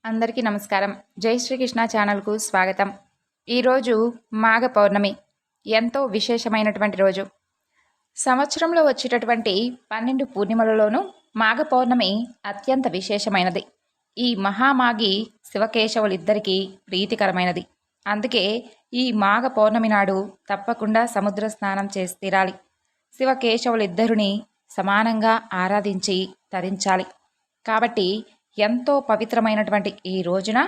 అందరికీ నమస్కారం. జై శ్రీకృష్ణ ఛానల్కు స్వాగతం. ఈరోజు మాఘ పౌర్ణమి ఎంతో విశేషమైనటువంటి రోజు. సంవత్సరంలో వచ్చేటటువంటి 12 పూర్ణిమలలోనూ మాఘ పౌర్ణమి అత్యంత విశేషమైనది. ఈ మహామాఘి శివకేశవులిద్దరికీ ప్రీతికరమైనది. అందుకే ఈ మాఘ పౌర్ణమి నాడు తప్పకుండా సముద్ర స్నానం చేసి తీరాలి. శివకేశవులిద్దరిని సమానంగా ఆరాధించి తరించాలి. కాబట్టి ఎంతో పవిత్రమైనటువంటి ఈ రోజున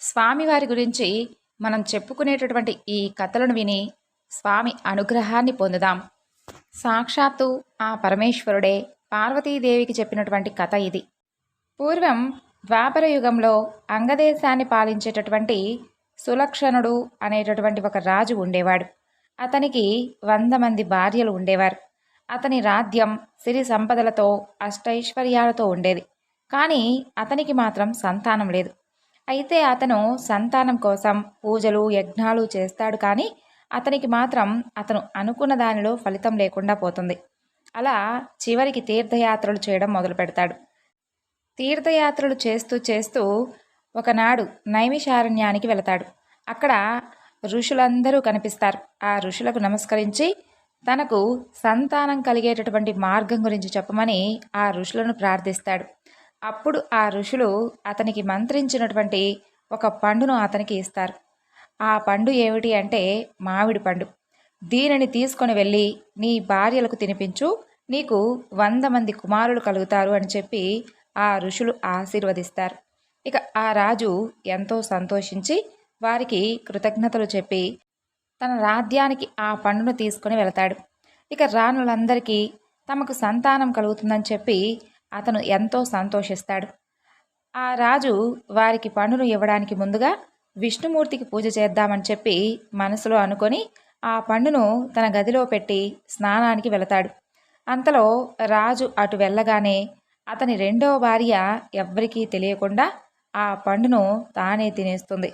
స్వామివారి గురించి మనం చెప్పుకునేటటువంటి ఈ కథలను విని స్వామి అనుగ్రహాన్ని పొందుదాం. సాక్షాత్తు ఆ పరమేశ్వరుడే పార్వతీదేవికి చెప్పినటువంటి కథ ఇది. పూర్వం ద్వాపర యుగంలో అంగదేశాన్ని పాలించేటటువంటి సులక్షణుడు అనేటటువంటి ఒక రాజు ఉండేవాడు. అతనికి 100 మంది భార్యలు ఉండేవారు. అతని రాజ్యం సిరి సంపదలతో అష్టైశ్వర్యాలతో ఉండేది. కానీ అతనికి మాత్రం సంతానం లేదు. అయితే అతను సంతానం కోసం పూజలు యజ్ఞాలు చేస్తాడు. కానీ అతనికి మాత్రం అతను అనుకున్న దానిలో ఫలితం లేకుండా పోతుంది. అలా చివరికి తీర్థయాత్రలు చేయడం మొదలు పెడతాడు. తీర్థయాత్రలు చేస్తూ చేస్తూ ఒకనాడు నైమిషారణ్యానికి వెళతాడు. అక్కడ ఋషులందరూ కనిపిస్తారు. ఆ ఋషులకు నమస్కరించి తనకు సంతానం కలిగేటటువంటి మార్గం గురించి చెప్పమని ఆ ఋషులను ప్రార్థిస్తాడు. అప్పుడు ఆ ఋషులు అతనికి మంత్రించినటువంటి ఒక పండును అతనికి ఇస్తారు. ఆ పండు ఏమిటి అంటే మామిడి పండు. దీనిని తీసుకొని వెళ్ళి నీ భార్యలకు తినిపించు, నీకు 100 మంది కుమారులు కలుగుతారు అని చెప్పి ఆ ఋషులు ఆశీర్వదిస్తారు. ఇక ఆ రాజు ఎంతో సంతోషించి వారికి కృతజ్ఞతలు చెప్పి తన రాజ్యానికి ఆ పండును తీసుకొని వెళతాడు. ఇక రాణులందరికీ తమకు సంతానం కలుగుతుందని చెప్పి అతను ఎంతో సంతోషిస్తాడు. ఆ రాజు వారికి పండును ఇవ్వడానికి ముందుగా విష్ణుమూర్తికి పూజ చేద్దామని చెప్పి మనసులో అనుకొని ఆ పండును తన గదిలో పెట్టి స్నానానికి వెళతాడు. అంతలో రాజు అటు వెళ్ళగానే అతని రెండవ భార్య ఎవ్వరికీ తెలియకుండా ఆ పండును తానే తినేస్తుంది.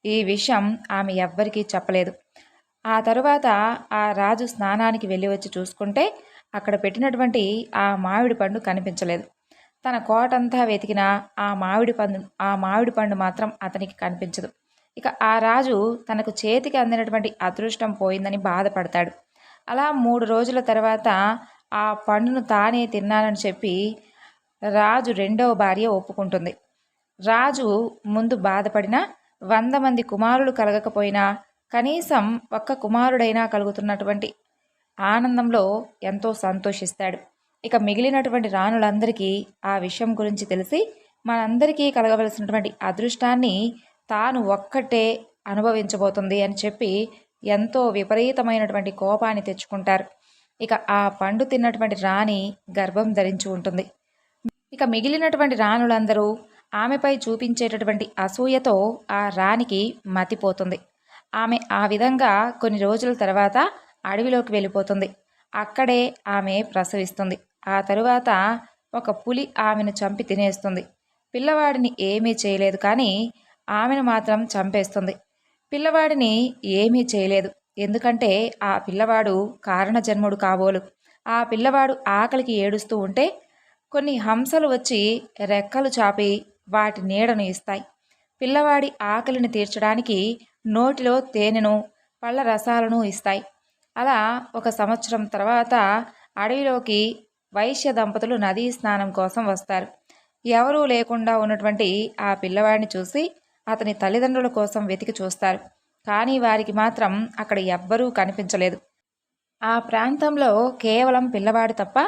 ఈ విషయం ఆమె ఎవ్వరికీ చెప్పలేదు. ఆ తరువాత ఆ రాజు స్నానానికి వెళ్ళి వచ్చి చూసుకుంటే అక్కడ పెట్టినటువంటి ఆ మామిడి పండు కనిపించలేదు. తన కోటంతా వెతికినా ఆ మామిడి పండు మాత్రం అతనికి కనిపించదు. ఇక ఆ రాజు తనకు చేతికి అందినటువంటి అదృష్టం పోయిందని బాధపడతాడు. అలా 3 రోజుల తర్వాత ఆ పండును తానే తిన్నానని చెప్పి రాజు రెండవ భార్య ఒప్పుకుంటుంది. రాజు ముందు బాధపడినా 100 మంది కుమారులు కలగకపోయినా కనీసం ఒక్క కుమారుడైనా కలుగుతున్నటువంటి ఆనందంలో ఎంతో సంతోషిస్తాడు. ఇక మిగిలినటువంటి రాణులందరికీ ఆ విషయం గురించి తెలిసి మనందరికీ కలగవలసినటువంటి అదృష్టాన్ని తాను ఒక్కటే అనుభవించబోతుంది అని చెప్పి ఎంతో విపరీతమైనటువంటి కోపాన్ని తెచ్చుకుంటారు. ఇక ఆ పండు తిన్నటువంటి రాణి గర్భం ధరించి ఉంటుంది. ఇక మిగిలినటువంటి రాణులందరూ ఆమెపై చూపించేటటువంటి అసూయతో ఆ రాణికి మతిపోతుంది. ఆమె ఆ విధంగా కొన్ని రోజుల తర్వాత అడవిలోకి వెళ్ళిపోతుంది. అక్కడే ఆమె ప్రసవిస్తుంది. ఆ తరువాత ఒక పులి ఆమెను చంపి తినేస్తుంది. పిల్లవాడిని ఏమీ చేయలేదు, కానీ ఆమెను మాత్రం చంపేస్తుంది. పిల్లవాడిని ఏమీ చేయలేదు, ఎందుకంటే ఆ పిల్లవాడు కారణజన్ముడు కాబోలు. ఆ పిల్లవాడు ఆకలికి ఏడుస్తూ ఉంటే కొన్ని హంసలు వచ్చి రెక్కలు చాపి వాటి నీడను ఇస్తాయి. పిల్లవాడి ఆకలిని తీర్చడానికి నోటిలో తేనెను పళ్ళ రసాలను ఇస్తాయి. అలా 1 సంవత్సరం తర్వాత అడవిలోకి వైశ్య దంపతులు నదీ స్నానం కోసం వస్తారు. ఎవరూ లేకుండా ఉన్నటువంటి ఆ పిల్లవాడిని చూసి అతని తల్లిదండ్రుల కోసం వెతికి చూస్తారు. కానీ వారికి మాత్రం అక్కడ ఎవ్వరూ కనిపించలేదు. ఆ ప్రాంతంలో కేవలం పిల్లవాడు తప్ప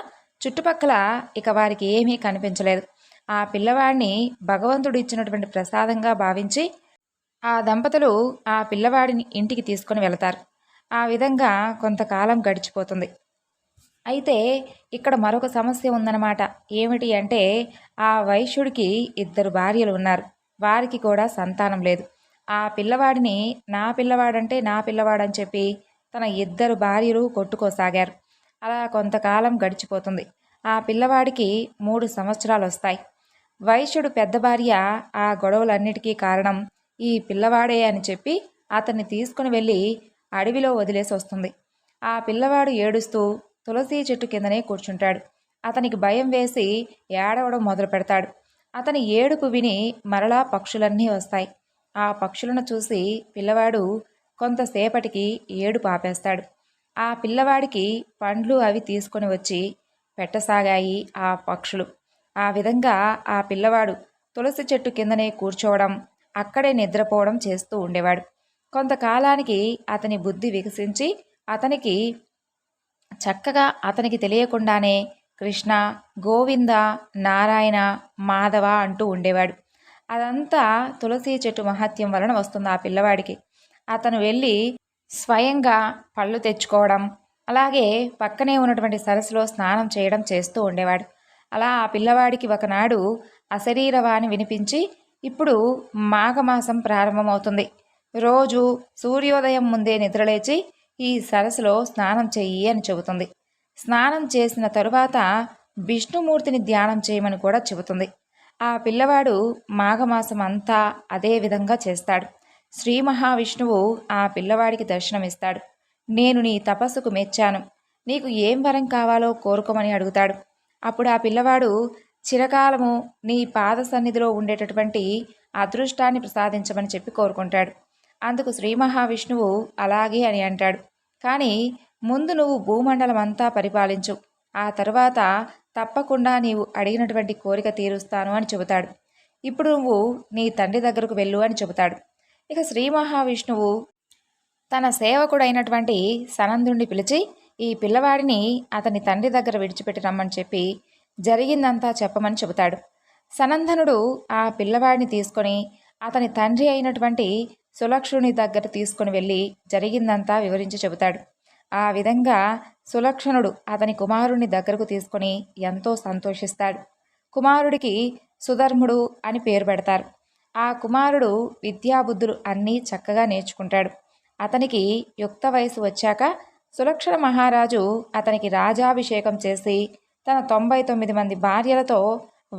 చుట్టుపక్కల ఇక వారికి ఏమీ కనిపించలేదు. ఆ పిల్లవాడిని భగవంతుడు ఇచ్చినటువంటి ప్రసాదంగా భావించి ఆ దంపతులు ఆ పిల్లవాడిని ఇంటికి తీసుకొని వెళతారు. ఆ విధంగా కొంతకాలం గడిచిపోతుంది. అయితే ఇక్కడ మరొక సమస్య ఉందన్నమాట. ఏమిటి అంటే ఆ వైశ్యుడికి 2 భార్యలు ఉన్నారు. వారికి కూడా సంతానం లేదు. ఆ పిల్లవాడిని నా పిల్లవాడంటే నా పిల్లవాడని చెప్పి తన 2 భార్యలు కొట్టుకోసాగారు. అలా కొంతకాలం గడిచిపోతుంది. ఆ పిల్లవాడికి 3 సంవత్సరాలు వస్తాయి. వైశ్యుడు పెద్ద భార్య ఆ గొడవలన్నిటికీ కారణం ఈ పిల్లవాడే అని చెప్పి అతన్ని తీసుకుని వెళ్ళి అడవిలో వదిలేసి వస్తుంది. ఆ పిల్లవాడు ఏడుస్తూ తులసి చెట్టు కిందనే కూర్చుంటాడు. అతనికి భయం వేసి ఏడవడం మొదలు పెడతాడు. అతని ఏడుపు విని మరలా పక్షులన్నీ వస్తాయి. ఆ పక్షులను చూసి పిల్లవాడు కొంతసేపటికి ఏడుపు ఆపేస్తాడు. ఆ పిల్లవాడికి పండ్లు అవి తీసుకొని వచ్చి పెట్టసాగాయి ఆ పక్షులు. ఆ విధంగా ఆ పిల్లవాడు తులసి చెట్టు కిందనే కూర్చోవడం, అక్కడే నిద్రపోవడం చేస్తూ ఉండేవాడు. కొంతకాలానికి అతని బుద్ధి వికసించి అతనికి చక్కగా అతనికి తెలియకుండానే కృష్ణ, గోవింద, నారాయణ, మాధవ అంటూ ఉండేవాడు. అదంతా తులసి చెట్టు మహత్యం వలన వస్తుంది ఆ పిల్లవాడికి. అతను వెళ్ళి స్వయంగా పళ్ళు తెచ్చుకోవడం, అలాగే పక్కనే ఉన్నటువంటి సరస్సులో స్నానం చేయడం చేస్తూ ఉండేవాడు. అలా ఆ పిల్లవాడికి ఒకనాడు అశరీరవాణి వినిపించి, ఇప్పుడు మాఘమాసం ప్రారంభమవుతుంది, రోజు సూర్యోదయం ముందే నిద్రలేచి ఈ సరస్సులో స్నానం చెయ్యి అని చెబుతుంది. స్నానం చేసిన తరువాత విష్ణుమూర్తిని ధ్యానం చేయమని కూడా చెబుతుంది. ఆ పిల్లవాడు మాఘమాసం అంతా అదే విధంగా చేస్తాడు. శ్రీ మహావిష్ణువు ఆ పిల్లవాడికి దర్శనమిస్తాడు. నేను నీ తపస్సుకు మెచ్చాను, నీకు ఏం వరం కావాలో కోరుకోమని అడుగుతాడు. అప్పుడు ఆ పిల్లవాడు చిరకాలము నీ పాద సన్నిధిలో ఉండేటటువంటి అదృష్టాన్ని ప్రసాదించమని చెప్పి కోరుకుంటాడు. అందుకు శ్రీ మహావిష్ణువు అలాగే అని అంటాడు. కానీ ముందు నువ్వు భూమండలం అంతా పరిపాలించు, ఆ తరువాత తప్పకుండా నీవు అడిగినటువంటి కోరిక తీరుస్తాను అని చెబుతాడు. ఇప్పుడు నువ్వు నీ తండ్రి దగ్గరకు వెళ్ళు అని చెబుతాడు. ఇక శ్రీ మహావిష్ణువు తన సేవకుడైనటువంటి సనందుడిని పిలిచి ఈ పిల్లవాడిని అతని తండ్రి దగ్గర విడిచిపెట్టి రమ్మని చెప్పి జరిగిందంతా చెప్పమని చెబుతాడు. సనందనుడు ఆ పిల్లవాడిని తీసుకొని అతని తండ్రి అయినటువంటి సులక్షణుని దగ్గర తీసుకొని వెళ్ళి జరిగిందంతా వివరించి చెబుతాడు. ఆ విధంగా సులక్షణుడు అతని కుమారుని దగ్గరకు తీసుకొని ఎంతో సంతోషిస్తాడు. కుమారుడికి సుధర్ముడు అని పేరు పెడతారు. ఆ కుమారుడు విద్యాబుద్ధులు అన్నీ చక్కగా నేర్చుకుంటాడు. అతనికి యుక్త వయసు వచ్చాక సులక్షణ మహారాజు అతనికి రాజాభిషేకం చేసి తన 99 మంది భార్యలతో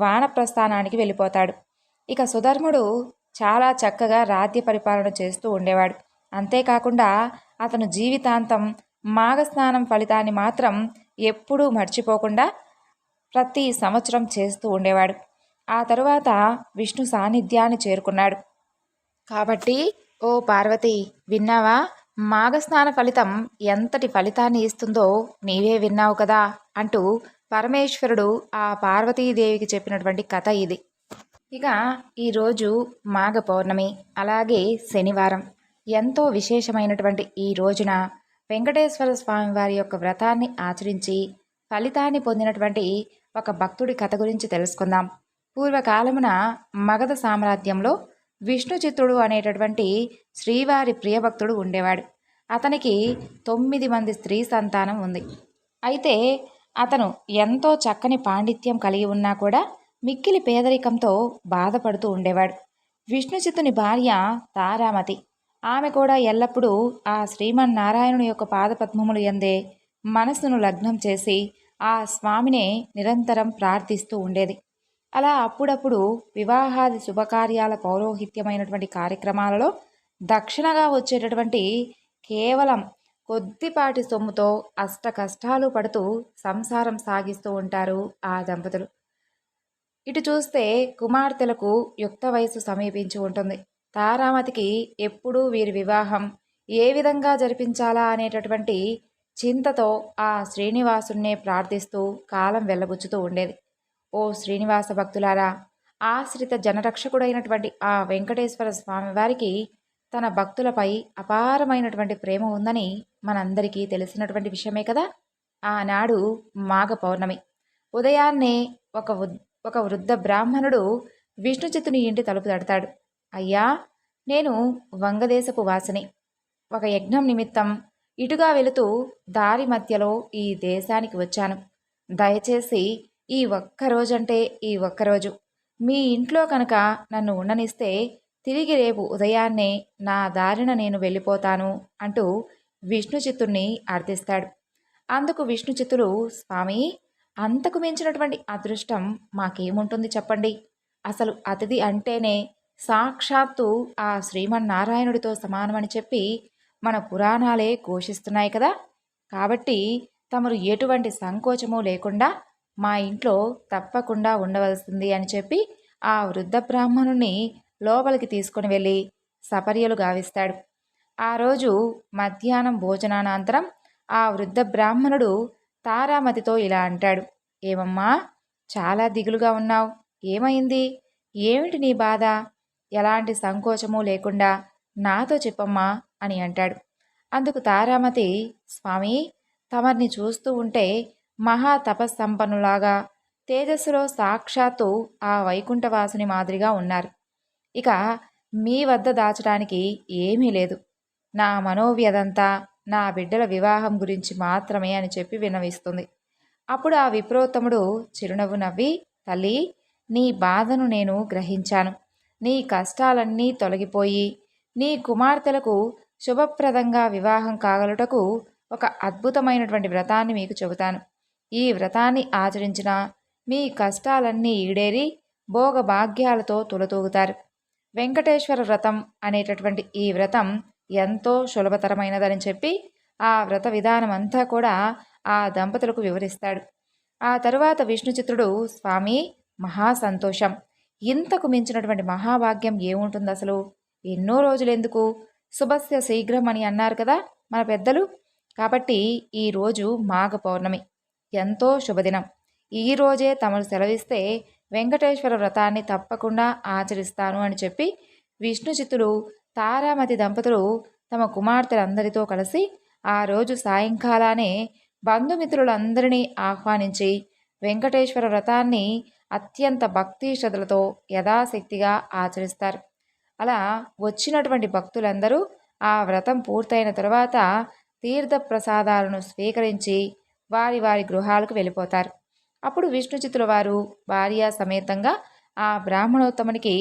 వానప్రస్థానానికి వెళ్ళిపోతాడు. ఇక సుధర్ముడు చాలా చక్కగా రాజ్య పరిపాలన చేస్తూ ఉండేవాడు. అంతేకాకుండా అతను జీవితాంతం మాఘస్నానం ఫలితాన్ని మాత్రం ఎప్పుడూ మర్చిపోకుండా ప్రతి సంవత్సరం చేస్తూ ఉండేవాడు. ఆ తరువాత విష్ణు సాన్నిధ్యాన్ని చేరుకున్నాడు. కాబట్టి ఓ పార్వతి, విన్నావా? మాఘస్నాన ఫలితం ఎంతటి ఫలితాన్ని ఇస్తుందో నీవే విన్నావు కదా అంటూ పరమేశ్వరుడు ఆ పార్వతీదేవికి చెప్పినటువంటి కథ ఇది. ఇక ఈరోజు మాఘ పౌర్ణమి, అలాగే శనివారం. ఎంతో విశేషమైనటువంటి ఈ రోజున వెంకటేశ్వర స్వామి వారి యొక్క వ్రతాన్ని ఆచరించి ఫలితాన్ని పొందినటువంటి ఒక భక్తుడి కథ గురించి తెలుసుకుందాం. పూర్వకాలమున మగధ సామ్రాజ్యంలో విష్ణుచిత్తుడు అనేటటువంటి శ్రీవారి ప్రియభక్తుడు ఉండేవాడు. అతనికి 9 మంది స్త్రీ సంతానం ఉంది. అయితే అతను ఎంతో చక్కని పాండిత్యం కలిగి ఉన్నా కూడా మిక్కిలి పేదరికంతో బాధపడుతూ ఉండేవాడు. విష్ణుచిత్తుని భార్య తారామతి. ఆమె కూడా ఎల్లప్పుడూ ఆ శ్రీమన్నారాయణుని యొక్క పాదపద్మములు యందే మనస్సును లగ్నం చేసి ఆ స్వామినే నిరంతరం ప్రార్థిస్తూ ఉండేది. అలా అప్పుడప్పుడు వివాహాది శుభకార్యాల పౌరోహిత్యమైనటువంటి కార్యక్రమాలలో దక్షిణగా వచ్చేటటువంటి కేవలం కొద్దిపాటి సొమ్ముతో అష్ట కష్టాలు పడుతూ సంసారం సాగిస్తూ ఉంటారు ఆ దంపతులు. ఇటు చూస్తే కుమార్తెలకు యుక్త వయసు సమీపించి ఉంటుంది. తారామతికి ఎప్పుడూ వీరి వివాహం ఏ విధంగా జరిపించాలా అనేటటువంటి చింతతో ఆ శ్రీనివాసున్నే ప్రార్థిస్తూ కాలం వెళ్ళబుచ్చుతూ ఉండేది. ఓ శ్రీనివాస భక్తులారా, ఆశ్రిత జనరక్షకుడైనటువంటి ఆ వెంకటేశ్వర స్వామి వారికి తన భక్తులపై అపారమైనటువంటి ప్రేమ ఉందని మనందరికీ తెలిసినటువంటి విషయమే కదా. ఆనాడు మాఘ పౌర్ణమి ఉదయాన్నే ఒక వృద్ధ బ్రాహ్మణుడు విష్ణుచిత్తుని ఇంటి తలుపు తడతాడు. అయ్యా, నేను వంగదేశపు వాసిని. ఒక యజ్ఞం నిమిత్తం ఇటుగా వెళుతూ దారి మధ్యలో ఈ దేశానికి వచ్చాను. దయచేసి ఈ ఒక్కరోజంటే ఈ ఒక్కరోజు మీ ఇంట్లో కనుక నన్ను ఉండనిస్తే తిరిగి రేపు ఉదయాన్నే నా దారిన నేను వెళ్ళిపోతాను అంటూ విష్ణుచిత్తుణ్ణి అర్థిస్తాడు. అందుకు విష్ణుచిత్తుడు, స్వామి, అంతకు మించినటువంటి అదృష్టం మాకేముంటుంది చెప్పండి. అసలు అతిథి అంటేనే సాక్షాత్తు ఆ శ్రీమన్నారాయణుడితో సమానమని చెప్పి మన పురాణాలే ఘోషిస్తున్నాయి కదా. కాబట్టి తమరు ఎటువంటి సంకోచము లేకుండా మా ఇంట్లో తప్పకుండా ఉండవలసింది అని చెప్పి ఆ వృద్ధ బ్రాహ్మణుని లోపలికి తీసుకుని వెళ్ళి సపర్యలు గావిస్తాడు. ఆ రోజు మధ్యాహ్నం భోజనానంతరం ఆ వృద్ధ బ్రాహ్మణుడు తారామతితో ఇలా అంటాడు. ఏమమ్మా, చాలా దిగులుగా ఉన్నావు, ఏమైంది? ఏమిటి నీ బాధ? ఎలాంటి సంకోచము లేకుండా నాతో చెప్పమ్మా అని అంటాడు. అందుకు తారామతి, స్వామి, తమర్ని చూస్తూ ఉంటే మహా తపస్సంపన్నులాగా తేజస్సులో సాక్షాత్తు ఆ వైకుంఠవాసుని మాదిరిగా ఉన్నారు. ఇక మీ వద్ద దాచడానికి ఏమీ లేదు. నా మనోవ్యదంతా నా బిడ్డల వివాహం గురించి మాత్రమే అని చెప్పి విన్నవిస్తుంది. అప్పుడు ఆ విప్రోత్తముడు చిరునవ్వు నవ్వి, తల్లి, నీ బాధను నేను గ్రహించాను. నీ కష్టాలన్నీ తొలగిపోయి నీ కుమార్తెలకు శుభప్రదంగా వివాహం కాగలుటకు ఒక అద్భుతమైనటువంటి వ్రతాన్ని మీకు చెబుతాను. ఈ వ్రతాన్ని ఆచరించిన మీ కష్టాలన్నీ ఈడేరి భోగభాగ్యాలతో తులతూగుతారు. వెంకటేశ్వర వ్రతం అనేటటువంటి ఈ వ్రతం ఎంతో సులభతరమైనదని చెప్పి ఆ వ్రత విధానం అంతా కూడా ఆ దంపతులకు వివరిస్తాడు. ఆ తరువాత విష్ణుచిత్రుడు, స్వామి, మహా సంతోషం, ఇంతకు మించినటువంటి మహాభాగ్యం ఏముంటుంది అసలు? ఎన్నో రోజులెందుకు, శుభస్య శీఘ్రం అని అన్నారు కదా మన పెద్దలు. కాబట్టి ఈరోజు మాఘ పౌర్ణమి, ఎంతో శుభదినం. ఈరోజే తమను సెలవిస్తే వెంకటేశ్వర వ్రతాన్ని తప్పకుండా ఆచరిస్తాను అని చెప్పి విష్ణుచిత్తుడు తారామతి దంపతులు తమ కుమార్తెలందరితో కలిసి ఆ రోజు సాయంకాలానే బంధుమిత్రులందరినీ ఆహ్వానించి వెంకటేశ్వర వ్రతాన్ని అత్యంత భక్తి శ్రద్ధలతో యథాశక్తిగా ఆచరిస్తారు. అలా వచ్చినటువంటి భక్తులందరూ ఆ వ్రతం పూర్తయిన తరువాత తీర్థ ప్రసాదాలను స్వీకరించి వారి వారి గృహాలకు వెళ్ళిపోతారు. అప్పుడు విష్ణుచిత్తుల వారు భార్యా సమేతంగా ఆ బ్రాహ్మణోత్తమునికి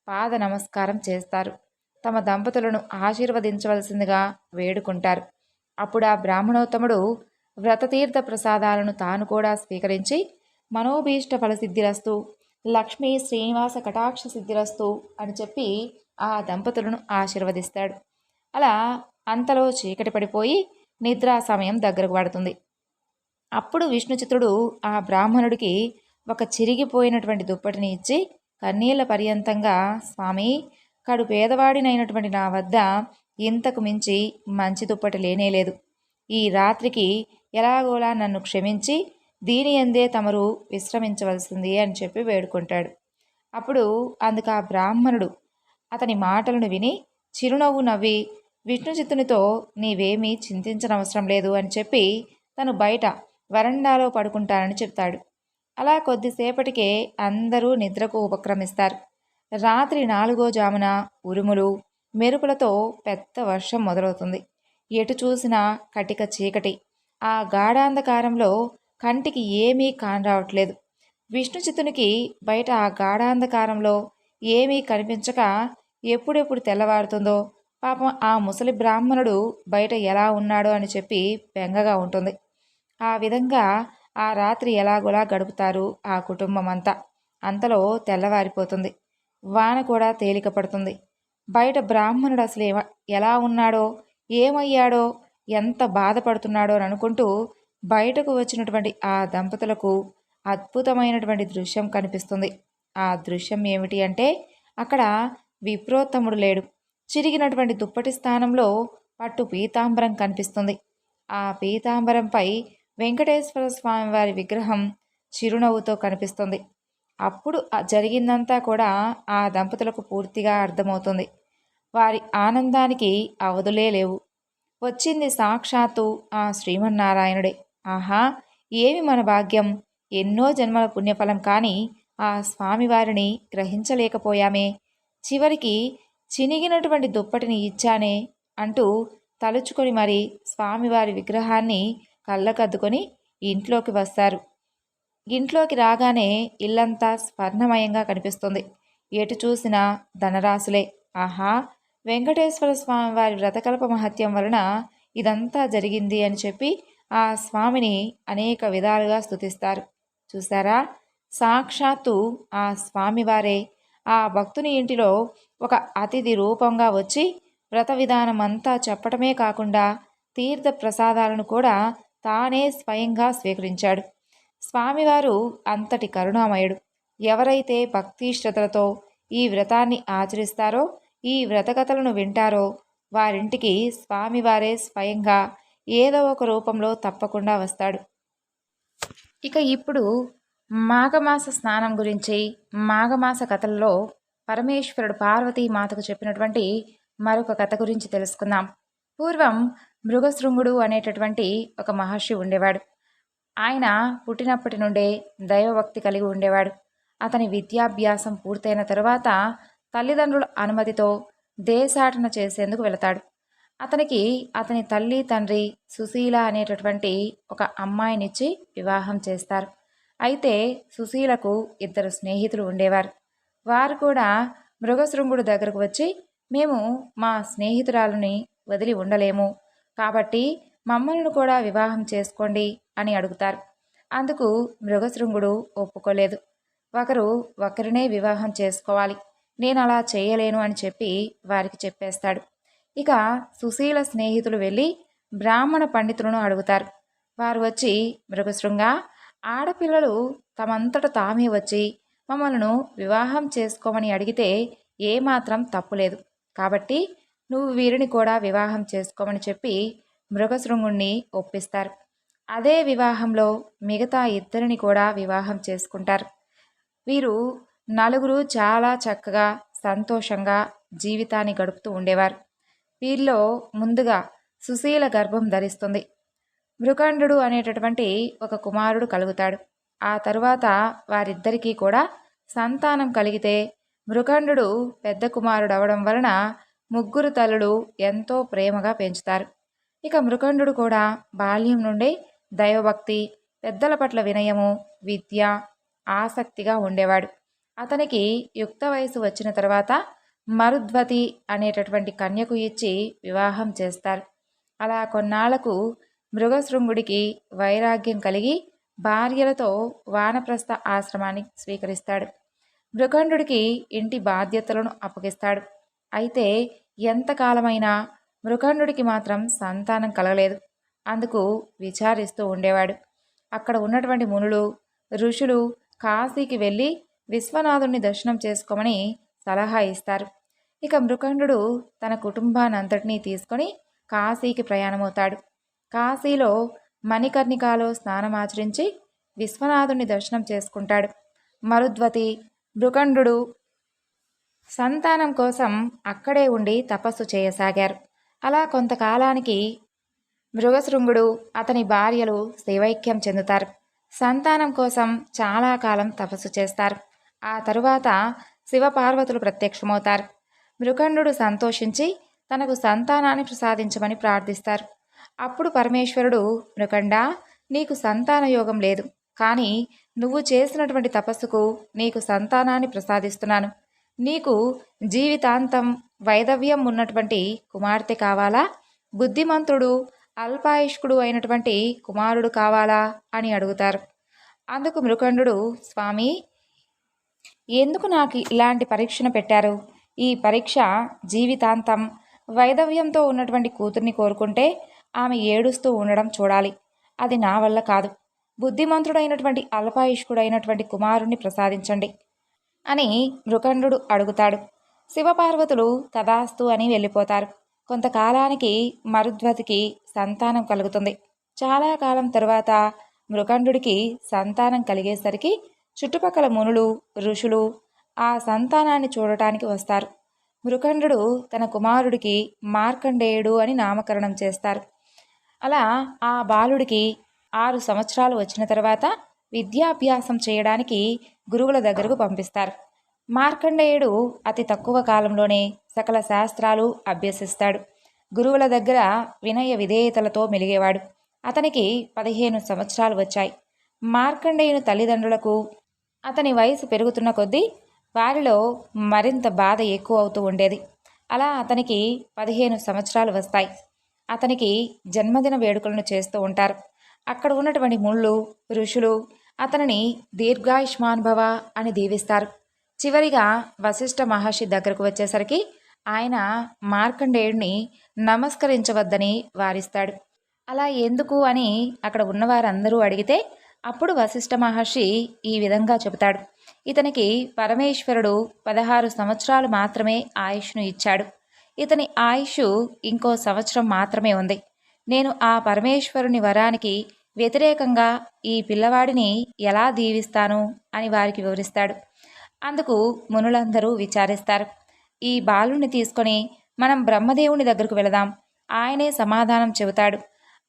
పాద నమస్కారం చేస్తారు. తమ దంపతులను ఆశీర్వదించవలసిందిగా వేడుకుంటారు. అప్పుడు ఆ బ్రాహ్మణోత్తముడు వ్రతతీర్థ ప్రసాదాలను తాను కూడా స్వీకరించి మనోభీష్ట ఫలసిద్ధిరస్తు, లక్ష్మీ శ్రీనివాస కటాక్ష సిద్ధిరస్తు అని చెప్పి ఆ దంపతులను ఆశీర్వదిస్తాడు. అలా అంతలో చీకటి పడిపోయి నిద్రా సమయం దగ్గరకు పడుతుంది. అప్పుడు విష్ణుచిత్రుడు ఆ బ్రాహ్మణుడికి ఒక చిరిగిపోయినటువంటి దుప్పటిని ఇచ్చి కన్నీళ్ల పర్యంతంగా, స్వామి, కడు పేదవాడినైనటువంటి నా వద్ద ఇంతకు మించి మంచి దుప్పటి లేనేలేదు. ఈ రాత్రికి ఎలాగోలా నన్ను క్షమించి దీని ఎందే తమరు విశ్రమించవలసింది అని చెప్పి వేడుకుంటాడు. అప్పుడు అందుకు ఆ బ్రాహ్మణుడు అతని మాటలను విని చిరునవ్వు నవ్వి విష్ణుచిత్తునితో, నీవేమీ చింతించనవసరం లేదు అని చెప్పి తను బయట వరండాలో పడుకుంటానని చెప్తాడు. అలా కొద్దిసేపటికే అందరూ నిద్రకు ఉపక్రమిస్తారు. రాత్రి 4వ జామున ఉరుములు మెరుపులతో పెద్ద వర్షం మొదలవుతుంది. ఎటు చూసినా కటిక చీకటి. ఆ గాఢాంధకారంలో కంటికి ఏమీ కానరావట్లేదు. విష్ణుచిత్తునికి బయట ఆ గాఢాంధకారంలో ఏమీ కనిపించక ఎప్పుడెప్పుడు తెల్లవారుతుందో, పాపం ఆ ముసలి బ్రాహ్మణుడు బయట ఎలా ఉన్నాడో అని చెప్పి బెంగగా ఉంటుంది. ఆ విధంగా ఆ రాత్రి ఎలాగోలా గడుపుతారు ఆ కుటుంబం అంతా. అంతలో తెల్లవారిపోతుంది. వాన కూడా తేలిక పడుతుంది. బయట బ్రాహ్మణుడు అసలు ఎలా ఉన్నాడో, ఏమయ్యాడో, ఎంత బాధపడుతున్నాడో అని అనుకుంటూ బయటకు వచ్చినటువంటి ఆ దంపతులకు అద్భుతమైనటువంటి దృశ్యం కనిపిస్తుంది. ఆ దృశ్యం ఏమిటి అంటే, అక్కడ విప్రోత్తముడు లేడు. చిరిగినటువంటి దుప్పటి స్థానంలో పట్టు పీతాంబరం కనిపిస్తుంది. ఆ పీతాంబరంపై వెంకటేశ్వర స్వామి వారి విగ్రహం చిరునవ్వుతో కనిపిస్తుంది. అప్పుడు జరిగిందంతా కూడా ఆ దంపతులకు పూర్తిగా అర్థమవుతుంది. వారి ఆనందానికి అవధులే లేవు. వచ్చింది సాక్షాత్తు ఆ శ్రీమన్నారాయణుడే. ఆహా, ఏమి మన భాగ్యం! ఎన్నో జన్మల పుణ్యఫలం కానీ ఆ స్వామివారిని గ్రహించలేకపోయామే. చివరికి చినిగినటువంటి దుప్పటిని ఇచ్చానే అంటూ తలుచుకొని మరి స్వామివారి విగ్రహాన్ని కళ్ళకద్దుకొని ఇంట్లోకి వస్తారు. ఇంట్లోకి రాగానే ఇల్లంతా స్వర్ణమయంగా కనిపిస్తుంది. ఎటు చూసినా ధనరాశులే. ఆహా, వెంకటేశ్వర స్వామి వారి వ్రతకల్ప మహత్యం వలన ఇదంతా జరిగింది అని చెప్పి ఆ స్వామిని అనేక విధాలుగా స్తుతిస్తారు. చూసారా, సాక్షాత్తు ఆ స్వామివారే ఆ భక్తుని ఇంటిలో ఒక అతిథి రూపంగా వచ్చి వ్రత విధానం అంతా చెప్పటమే కాకుండా తీర్థ ప్రసాదాలను కూడా తానే స్వయంగా స్వీకరించాడు. స్వామివారు అంతటి కరుణామయుడు. ఎవరైతే భక్తి శ్రద్ధలతో ఈ వ్రతాన్ని ఆచరిస్తారో, ఈ వ్రతకథలను వింటారో వారింటికి స్వామివారే స్వయంగా ఏదో ఒక రూపంలో తప్పకుండా వస్తాడు. ఇక ఇప్పుడు మాఘమాస స్నానం గురించి, మాఘమాస కథల్లో పరమేశ్వరుడు పార్వతీమాతకు చెప్పినటువంటి మరొక కథ గురించి తెలుసుకుందాం. పూర్వం మృగశృంగుడు అనేటటువంటి ఒక మహర్షి ఉండేవాడు. ఆయన పుట్టినప్పటి నుండే దైవభక్తి కలిగి ఉండేవాడు. అతని విద్యాభ్యాసం పూర్తయిన తరువాత తల్లిదండ్రుల అనుమతితో దేశాటన చేసేందుకు వెళతాడు. అతనికి అతని తల్లి తండ్రి సుశీల అనేటటువంటి ఒక అమ్మాయినిచ్చి వివాహం చేస్తారు. అయితే సుశీలకు 2 స్నేహితులు ఉండేవారు. వారు కూడా మృగశృంగుడు దగ్గరకు వచ్చి, మేము మా స్నేహితురాలని వదిలి ఉండలేము, కాబట్టి మమ్మల్ని కూడా వివాహం చేసుకోండి అని అడుగుతారు. అందుకు మృగశృంగుడు ఒప్పుకోలేదు. ఒకరినే వివాహం చేసుకోవాలి, నేను అలా చేయలేను అని చెప్పి వారికి చెప్పేస్తాడు. ఇక సుశీల స్నేహితులు వెళ్ళి బ్రాహ్మణ పండితులను అడుగుతారు. వారు వచ్చి, మృగశృంగ, ఆడపిల్లలు తమంతట తామే వచ్చి మమ్మల్ని వివాహం చేసుకోమని అడిగితే ఏమాత్రం తప్పులేదు, కాబట్టి నువ్వు వీరిని కూడా వివాహం చేసుకోమని చెప్పి మృగశృంగుణ్ణి ఒప్పిస్తారు. అదే వివాహంలో మిగతా 2 కూడా వివాహం చేసుకుంటారు. వీరు 4 చాలా చక్కగా సంతోషంగా జీవితాన్ని గడుపుతూ ఉండేవారు. వీరిలో ముందుగా సుశీల గర్భం ధరిస్తుంది. మృకండు అనేటటువంటి ఒక కుమారుడు కలుగుతాడు. ఆ తరువాత వారిద్దరికీ కూడా సంతానం కలిగితే మృకండు పెద్ద కుమారుడు అవడం వలన 3 తల్లులు ఎంతో ప్రేమగా పెంచుతారు. ఇక మృకండు కూడా బాల్యం నుండి దైవభక్తి, పెద్దల పట్ల వినయము, విద్య, ఆసక్తిగా ఉండేవాడు. అతనికి యుక్త వయసు వచ్చిన తర్వాత మరుద్వతి అనేటటువంటి కన్యకు ఇచ్చి వివాహం చేస్తారు. అలా కొన్నాళ్లకు మృగశృంగుడికి వైరాగ్యం కలిగి భార్యలతో వానప్రస్థ ఆశ్రమాన్ని స్వీకరిస్తాడు. మృకండుడికి ఇంటి బాధ్యతలను అప్పగిస్తాడు. అయితే ఎంతకాలమైనా మృకండుడికి మాత్రం సంతానం కలగలేదు. అందుకు విచారిస్తూ ఉండేవాడు. అక్కడ ఉన్నటువంటి మునులు, ఋషులు కాశీకి వెళ్ళి విశ్వనాథుణ్ణి దర్శనం చేసుకోమని సలహా ఇస్తారు. ఇక మృకండు తన కుటుంబానంతటినీ తీసుకొని కాశీకి ప్రయాణమవుతాడు. కాశీలో మణికర్ణికాలో స్నానమాచరించి విశ్వనాథుని దర్శనం చేసుకుంటాడు. మరుద్వతి, మృకండు సంతానం కోసం అక్కడే ఉండి తపస్సు చేయసాగారు. అలా కొంతకాలానికి మృగశృంగుడు, అతని భార్యలు శైవైక్యం చెందుతారు. సంతానం కోసం చాలా కాలం తపస్సు చేస్తారు. ఆ తరువాత శివపార్వతులు ప్రత్యక్షమవుతారు. మృకండు సంతోషించి తనకు సంతానాన్ని ప్రసాదించమని ప్రార్థిస్తారు. అప్పుడు పరమేశ్వరుడు, మృకండా, నీకు సంతాన యోగం లేదు, కానీ నువ్వు చేసినటువంటి తపస్సుకు నీకు సంతానాన్ని ప్రసాదిస్తున్నాను. నీకు జీవితాంతం వైదవ్యం ఉన్నటువంటి కుమార్తె కావాలా, బుద్ధిమంతుడు అల్పాయుష్కుడు అయినటువంటి కుమారుడు కావాలా అని అడుగుతారు. అందుకు మృకండు, స్వామి, ఎందుకు నాకు ఇలాంటి పరీక్షను పెట్టారు? ఈ పరీక్ష జీవితాంతం వైదవ్యంతో ఉన్నటువంటి కూతుర్ని కోరుకుంటే ఆమె ఏడుస్తూ ఉండడం చూడాలి. అది నా వల్ల కాదు. బుద్ధిమంతుడైనటువంటి అల్పాయుష్కుడైనటువంటి కుమారుణ్ణి ప్రసాదించండి అని మృకండు అడుగుతాడు. శివపార్వతులు తదాస్తు అని వెళ్ళిపోతారు. కొంతకాలానికి మరుద్వతికి సంతానం కలుగుతుంది. చాలా కాలం తరువాత మృకండుడికి సంతానం కలిగేసరికి చుట్టుపక్కల మునులు, ఋషులు ఆ సంతానాన్ని చూడటానికి వస్తారు. మృకండు తన కుమారుడికి మార్కండేయుడు అని నామకరణం చేస్తారు. అలా ఆ బాలుడికి 6 సంవత్సరాలు వచ్చిన తర్వాత విద్యాభ్యాసం చేయడానికి గురువుల దగ్గరకు పంపిస్తారు. మార్కండేయుడు అతి తక్కువ కాలంలోనే సకల శాస్త్రాలు అభ్యసిస్తాడు. గురువుల దగ్గర వినయ విధేయతలతో మెలిగేవాడు. అతనికి 15 సంవత్సరాలు వచ్చాయి. మార్కండేయుని తల్లిదండ్రులకు అతని వయసు పెరుగుతున్న కొద్దీ వారిలో మరింత బాధ ఎక్కువ అవుతూ ఉండేది. అలా అతనికి 15 సంవత్సరాలు వస్తాయి. అతనికి జన్మదిన వేడుకలను చేస్తూ ఉంటారు. అక్కడ ఉన్నటువంటి ముళ్ళు, ఋషులు అతనిని దీర్ఘాయుష్మాన్భవ అని దీవిస్తారు. చివరిగా వశిష్ఠ మహర్షి దగ్గరకు వచ్చేసరికి ఆయన మార్కండేయుడిని నమస్కరించవద్దని వారిస్తాడు. అలా ఎందుకు అని అక్కడ ఉన్నవారందరూ అడిగితే అప్పుడు వశిష్ఠ మహర్షి ఈ విధంగా చెబుతాడు. ఇతనికి పరమేశ్వరుడు 16 సంవత్సరాలు మాత్రమే ఆయుష్ను ఇచ్చాడు. ఇతని ఆయుష్ ఇంకో సంవత్సరం మాత్రమే ఉంది. నేను ఆ పరమేశ్వరుని వరానికి వ్యతిరేకంగా ఈ పిల్లవాడిని ఎలా దీవిస్తాను అని వారికి వివరిస్తాడు. అందుకు మునులందరూ విచారిస్తారు. ఈ బాలుని తీసుకొని మనం బ్రహ్మదేవుని దగ్గరకు వెళదాం, ఆయనే సమాధానం చెబుతాడు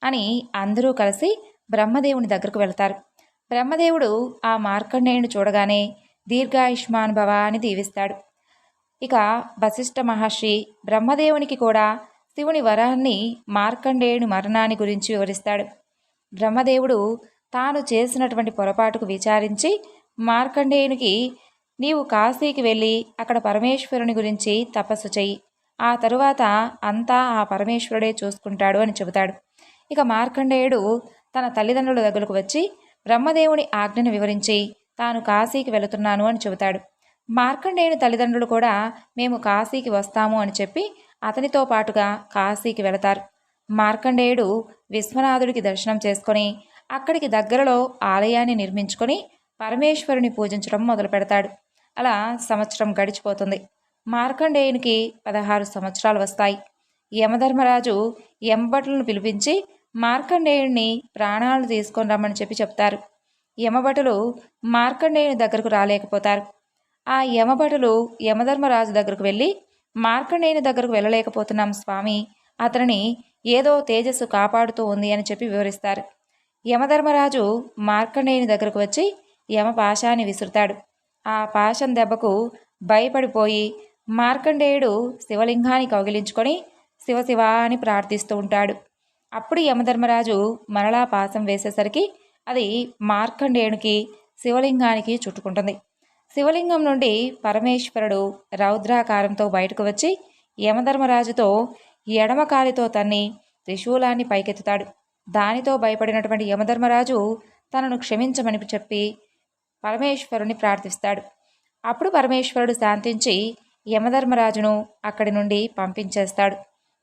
అని అందరూ కలిసి బ్రహ్మదేవుని దగ్గరకు వెళతారు. బ్రహ్మదేవుడు ఆ మార్కండేయుని చూడగానే దీర్ఘాయుష్మాన్ భవ అని దీవిస్తాడు. ఇక వశిష్ఠ మహర్షి బ్రహ్మదేవునికి కూడా శివుని వరాన్ని మార్కండేయుని మరణాన్ని గురించి వివరిస్తాడు. బ్రహ్మదేవుడు తాను చేసినటువంటి పొరపాటుకు విచారించి మార్కండేయునికి నీవు కాశీకి వెళ్ళి అక్కడ పరమేశ్వరుని గురించి తపస్సు చెయ్యి, ఆ తరువాత అంతా ఆ పరమేశ్వరుడే చూసుకుంటాడు అని చెబుతాడు. ఇక మార్కండేయుడు తన తల్లిదండ్రుల దగ్గరకు వచ్చి బ్రహ్మదేవుని ఆజ్ఞను వివరించి తాను కాశీకి వెళుతున్నాను అని చెబుతాడు. మార్కండేయుని తల్లిదండ్రులు కూడా మేము కాశీకి వస్తాము అని చెప్పి అతనితో పాటుగా కాశీకి వెళతారు. మార్కండేయుడు విశ్వనాథుడికి దర్శనం చేసుకొని అక్కడికి దగ్గరలో ఆలయాన్ని నిర్మించుకొని పరమేశ్వరుని పూజించడం మొదలు పెడతాడు. అలా సంవత్సరం గడిచిపోతుంది. మార్కండేయునికి 16 సంవత్సరాలు వస్తాయి. యమధర్మరాజు యమభటులను పిలిపించి మార్కండేయుడిని ప్రాణాలు తీసుకొని రమ్మని చెప్తారు. యమభటులు మార్కండేయుని దగ్గరకు రాలేకపోతారు. ఆ యమభటులు యమధర్మరాజు దగ్గరకు వెళ్ళి మార్కండేయుని దగ్గరకు వెళ్ళలేకపోతున్నాం స్వామి, అతనిని ఏదో తేజస్సు కాపాడుతూ ఉంది అని చెప్పి వివరిస్తారు. యమధర్మరాజు మార్కండేయుని దగ్గరకు వచ్చి యమపాశాన్ని విసురుతాడు. ఆ పాశం దెబ్బకు భయపడిపోయి మార్కండేయుడు శివలింగాన్ని కౌగిలించుకొని శివశివ అని ప్రార్థిస్తూ ఉంటాడు. అప్పుడు యమధర్మరాజు మరలా పాశం వేసేసరికి అది మార్కండేయునికి శివలింగానికి చుట్టుకుంటుంది. శివలింగం నుండి పరమేశ్వరుడు రౌద్రాకారంతో బయటకు వచ్చి యమధర్మరాజుతో ఎడమ కాలితో తన్ని త్రిశూలాన్ని పైకెత్తుతాడు. దానితో భయపడినటువంటి యమధర్మరాజు తనను క్షమించమని చెప్పి పరమేశ్వరుని ప్రార్థిస్తాడు. అప్పుడు పరమేశ్వరుడు శాంతించి యమధర్మరాజును అక్కడి నుండి పంపించేస్తాడు.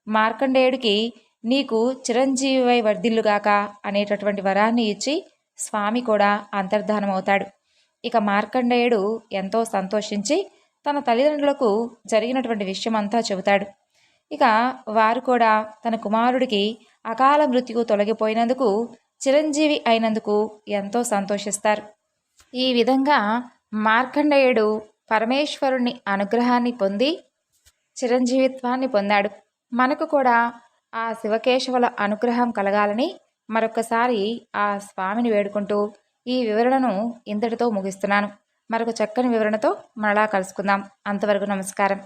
మార్కండేయుడికి నీకు చిరంజీవివై వర్ధిల్లుగాక అనేటటువంటి వరాన్ని ఇచ్చి స్వామి కూడా అంతర్ధానమవుతాడు. ఇక మార్కండేయుడు ఎంతో సంతోషించి తన తల్లిదండ్రులకు జరిగినటువంటి విషయమంతా చెబుతాడు. ఇక వారు కూడా తన కుమారుడికి అకాల మృత్యువు తొలగిపోయినందుకు చిరంజీవి అయినందుకు ఎంతో సంతోషిస్తారు. ఈ విధంగా మార్కండేయుడు పరమేశ్వరుని అనుగ్రహాన్ని పొంది చిరంజీవిత్వాన్ని పొందాడు. మనకు కూడా ఆ శివకేశవుల అనుగ్రహం కలగాలని మరొకసారి ఆ స్వామిని వేడుకుంటూ ఈ వివరణను ఇంతటితో ముగిస్తున్నాను. మరొక చక్కని వివరణతో మరలా కలుసుకుందాం. అంతవరకు నమస్కారం.